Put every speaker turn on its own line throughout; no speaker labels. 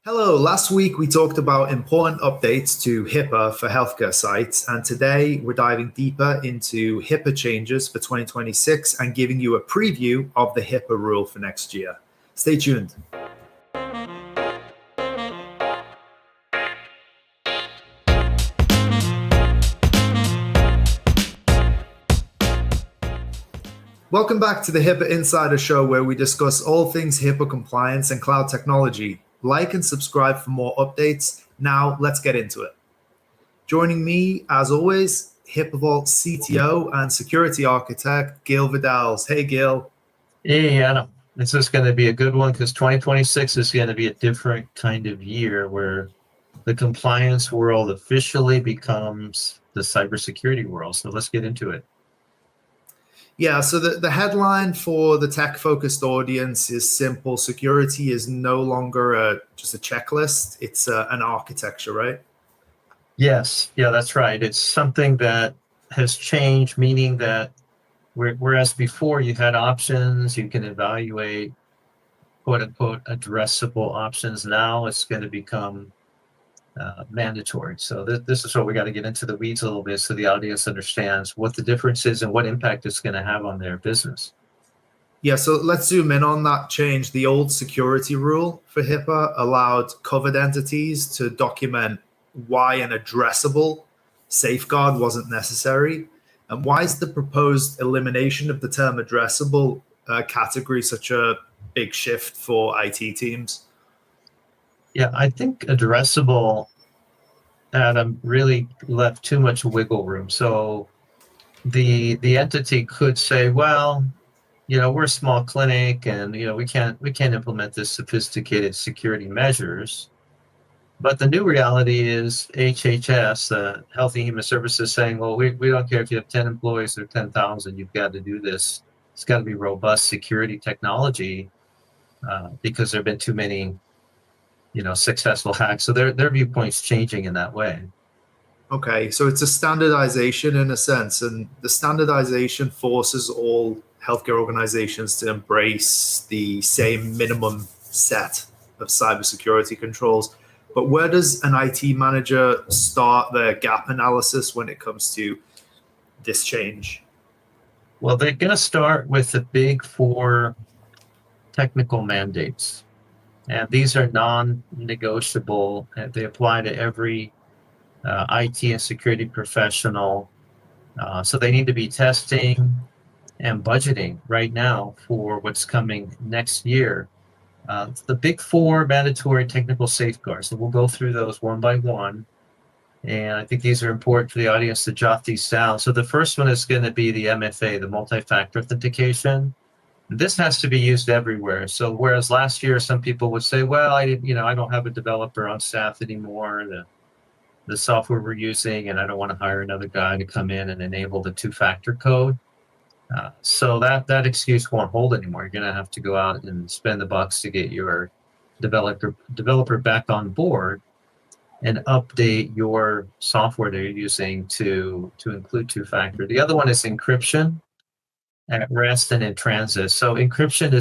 Hello, last week we talked about important updates to HIPAA for healthcare sites, and today we're diving deeper into HIPAA changes for 2026 and giving you a preview of the HIPAA rule for next year. Stay tuned. Welcome back to the HIPAA Insider Show, where we discuss all things HIPAA compliance and cloud technology. Like and subscribe for more updates. Now, let's get into it. Joining me, as always, HIPAA Vault CTO and security architect, Gil Vidals. Hey, Gil.
Hey, Adam. This is going to be a good one because 2026 is going to be a different kind of year where the compliance world officially becomes the cybersecurity world. So let's get into it.
Yeah, so the headline for the tech-focused audience is simple. Security is no longer just a checklist. It's an architecture, right?
Yes, yeah, that's right. It's something that has changed, meaning that whereas before you had options, you can evaluate quote unquote addressable options. Now it's going to become mandatory. So this is what we got to get into the weeds a little bit so the audience understands what the difference is and what impact it's going to have on their business.
Yeah, so let's zoom in on that change. The old security rule for HIPAA allowed covered entities to document why an addressable safeguard wasn't necessary. And why is the proposed elimination of the term addressable category such a big shift for IT teams?
Yeah, I think addressable, Adam, really left too much wiggle room. So the entity could say, well, we're a small clinic and we can't implement this sophisticated security measures. But the new reality is HHS, Health and Human Services, saying, well, we don't care if you have 10 employees or 10,000, you've got to do this. It's got to be robust security technology because there have been too many successful hacks. So their viewpoint's changing in that way.
Okay, so it's a standardization in a sense, and the standardization forces all healthcare organizations to embrace the same minimum set of cybersecurity controls. But where does an IT manager start their gap analysis when it comes to this change?
Well, they're going to start with the big four technical mandates. And these are non-negotiable. They apply to every IT and security professional. So they need to be testing and budgeting right now for what's coming next year. The big four mandatory technical safeguards. So we'll go through those one by one. And I think these are important for the audience to jot these down. So the first one is going to be the MFA, the multi-factor authentication. This has to be used everywhere. So whereas last year some people would say, well, I don't have a developer on staff anymore, the software we're using, and I don't want to hire another guy to come in and enable the two-factor code. So that excuse won't hold anymore. You're going to have to go out and spend the bucks to get your developer back on board and update your software that you're using to include two-factor. The other one is encryption at rest and in transit. So encryption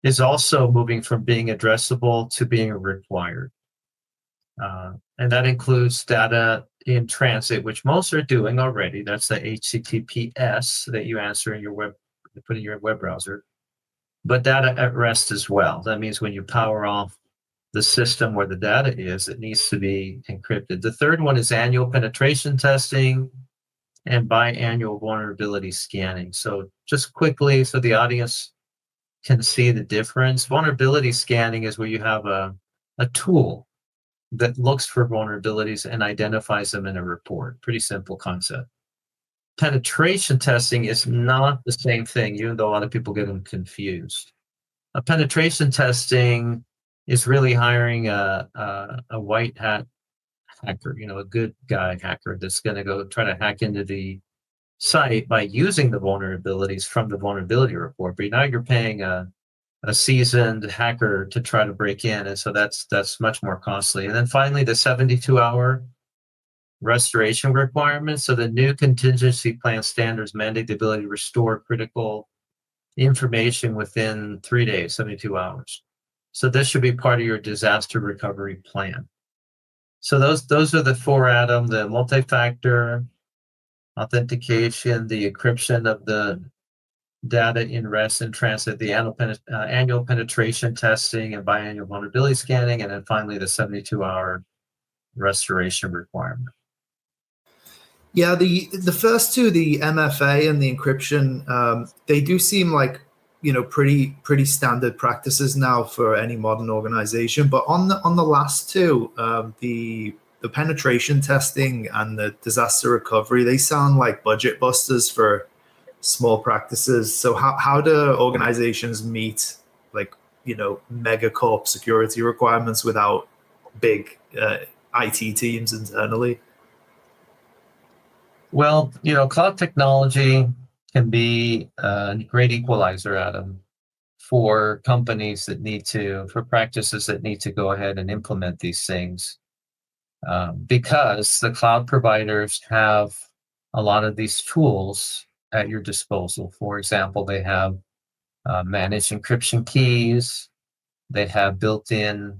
is also moving from being addressable to being required. And that includes data in transit, which most are doing already. That's the HTTPS that you answer in your web, you put in your web browser. But data at rest as well. That means when you power off the system where the data is, it needs to be encrypted. The third one is annual penetration testing and biannual vulnerability scanning. So just quickly, so the audience can see the difference. Vulnerability scanning is where you have a tool that looks for vulnerabilities and identifies them in a report. Pretty simple concept. Penetration testing is not the same thing, even though a lot of people get them confused. A penetration testing is really hiring a white hat hacker, a good guy hacker that's going to go try to hack into the site by using the vulnerabilities from the vulnerability report. But now you're paying a seasoned hacker to try to break in, and so that's much more costly. And then finally, the 72-hour restoration requirements. So the new contingency plan standards mandate the ability to restore critical information within 3 days, 72 hours. So this should be part of your disaster recovery plan. So those are the four, Adam: the multi-factor authentication, the encryption of the data in rest and transit, the annual penetration testing and biannual vulnerability scanning, and then finally the 72-hour restoration requirement.
Yeah, the first two, the MFA and the encryption, they do seem like pretty standard practices now for any modern organization. But on the last two, the penetration testing and the disaster recovery, they sound like budget busters for small practices. So how do organizations meet megacorp security requirements without big IT teams internally?
Well, cloud technology can be a great equalizer, Adam, for companies for practices that need to go ahead and implement these things. Because the cloud providers have a lot of these tools at your disposal. For example, they have managed encryption keys. They have built-in,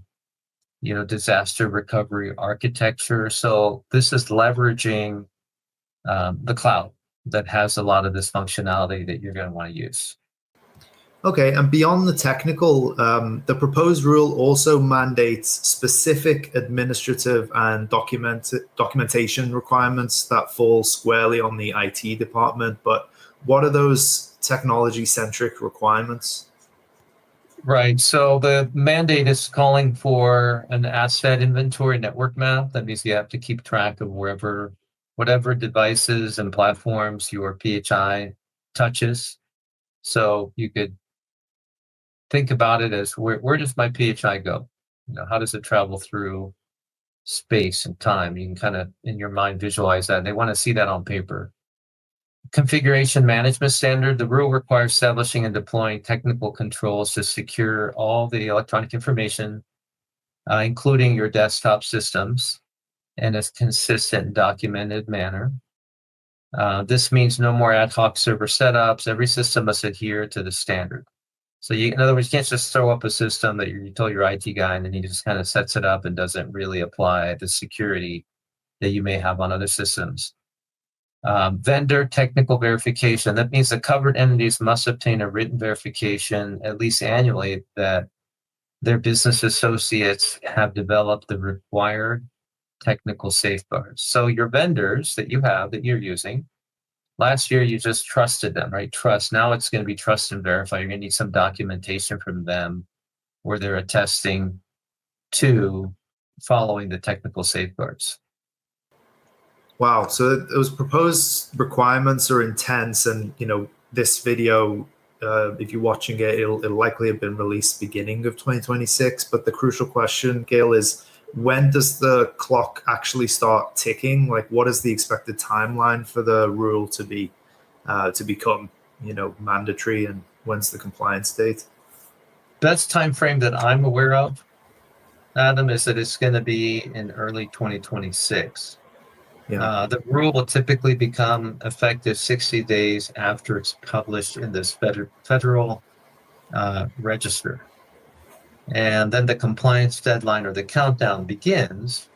disaster recovery architecture. So this is leveraging the cloud that has a lot of this functionality that you're going to want to use.
Okay, and beyond the technical, the proposed rule also mandates specific administrative and documentation requirements that fall squarely on the IT department. But what are those technology-centric requirements?
Right. So the mandate is calling for an asset inventory network map. That means you have to keep track of whatever devices and platforms your ePHI touches. So you could think about it as where does my ePHI go? How does it travel through space and time? You can kind of in your mind visualize that. They want to see that on paper. Configuration management standard. The rule requires establishing and deploying technical controls to secure all the electronic information, including your desktop systems, in a consistent and documented manner. This means no more ad hoc server setups. Every system must adhere to the standard. So in other words, you can't just throw up a system that you tell your IT guy and then he just kind of sets it up and doesn't really apply the security that you may have on other systems. Vendor technical verification. That means the covered entities must obtain a written verification at least annually that their business associates have developed the required technical safeguards. So your vendors that you're using, last year you just trusted them, right? Trust. Now it's going to be trust and verify. You're going to need some documentation from them where they're attesting to following the technical safeguards.
Wow. So those proposed requirements are intense, and this video, if you're watching it, it'll likely have been released beginning of 2026. But the crucial question, Gail, is when does the clock actually start ticking? Like, what is the expected timeline for the rule to become mandatory, and when's the compliance date?
Best time frame that I'm aware of, Adam, is that it's going to be in early 2026.
Yeah.
The rule will typically become effective 60 days after it's published in this federal register. And then the compliance deadline or the countdown begins.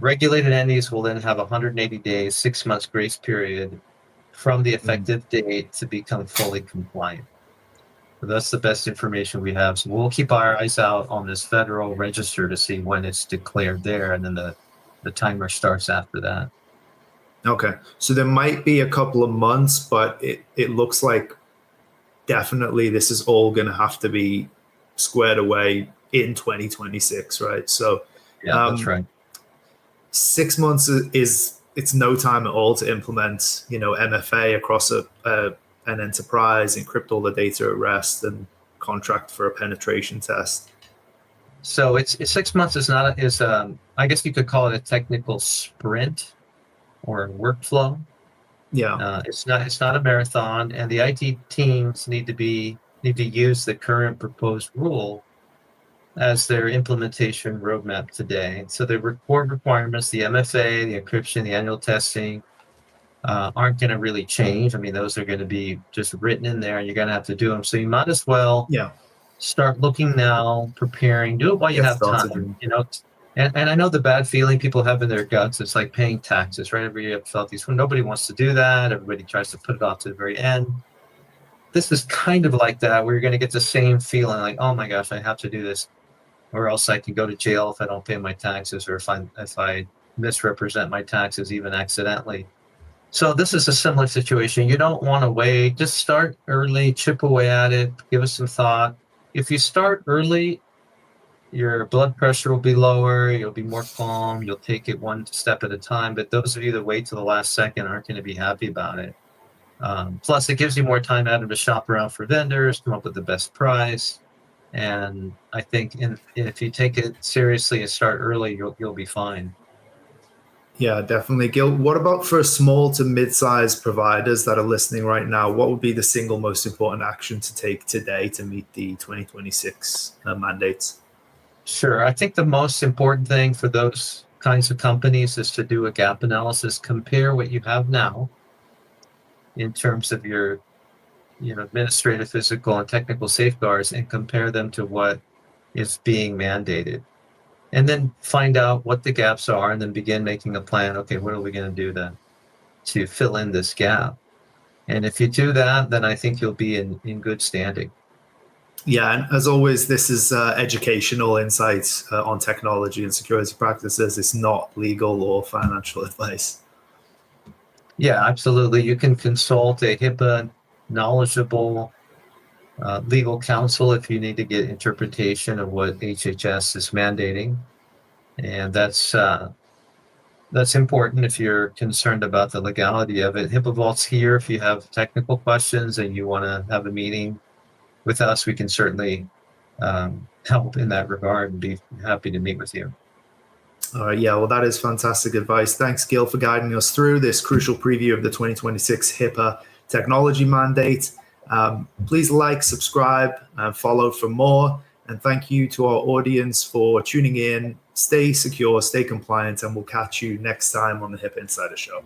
Regulated entities will then have 180 days, 6 months grace period from the effective date to become fully compliant. So that's the best information we have. So we'll keep our eyes out on this federal register to see when it's declared there, and then the timer starts after that.
Okay. So there might be a couple of months, but it looks like definitely this is all going to have to be squared away in 2026, right? So
yeah, that's right.
6 months it's no time at all to implement MFA across an enterprise, encrypt all the data at rest, and contract for a penetration test.
So it's 6 months is I guess you could call it a technical sprint or a workflow.
Yeah.
It's not a marathon, and the IT teams need to use the current proposed rule as their implementation roadmap today. So the core requirements, the MFA, the encryption, the annual testing, aren't going to really change. I mean, those are going to be just written in there, and you're going to have to do them. So you might as well start looking now, preparing, do it while you
Get
have
started.
time, and I know the bad feeling people have in their guts. It's like paying taxes, right? Everybody have felt these. Nobody wants to do that. Everybody tries to put it off to the very end. This is kind of like that, where you're going to get the same feeling like, oh my gosh, I have to do this, or else I can go to jail if I don't pay my taxes, or if I misrepresent my taxes even accidentally. So this is a similar situation. You don't want to wait. Just start early, chip away at it, give it some thought. If you start early, your blood pressure will be lower, you'll be more calm, you'll take it one step at a time. But those of you that wait to the last second aren't going to be happy about it. Plus, it gives you more time out to shop around for vendors, come up with the best price. And I think if you take it seriously and start early, you'll be fine.
Yeah, definitely. Gil, what about for small to mid-sized providers that are listening right now? What would be the single most important action to take today to meet the 2026 mandates?
Sure. I think the most important thing for those kinds of companies is to do a gap analysis, compare what you have now in terms of your administrative, physical, and technical safeguards, and compare them to what is being mandated. And then find out what the gaps are, and then begin making a plan. Okay, what are we going to do then to fill in this gap? And if you do that, then I think you'll be in good standing.
Yeah, and as always, this is educational insights on technology and security practices. It's not legal or financial advice.
Yeah, absolutely. You can consult a HIPAA knowledgeable legal counsel if you need to get interpretation of what HHS is mandating. And that's important if you're concerned about the legality of it. HIPAA Vault's here if you have technical questions and you want to have a meeting with us. We can certainly help in that regard and be happy to meet with you.
All right, yeah, well, that is fantastic advice. Thanks, Gil, for guiding us through this crucial preview of the 2026 HIPAA technology mandate. Please like, subscribe, and follow for more. And thank you to our audience for tuning in. Stay secure, stay compliant, and we'll catch you next time on the HIPAA Insider Show.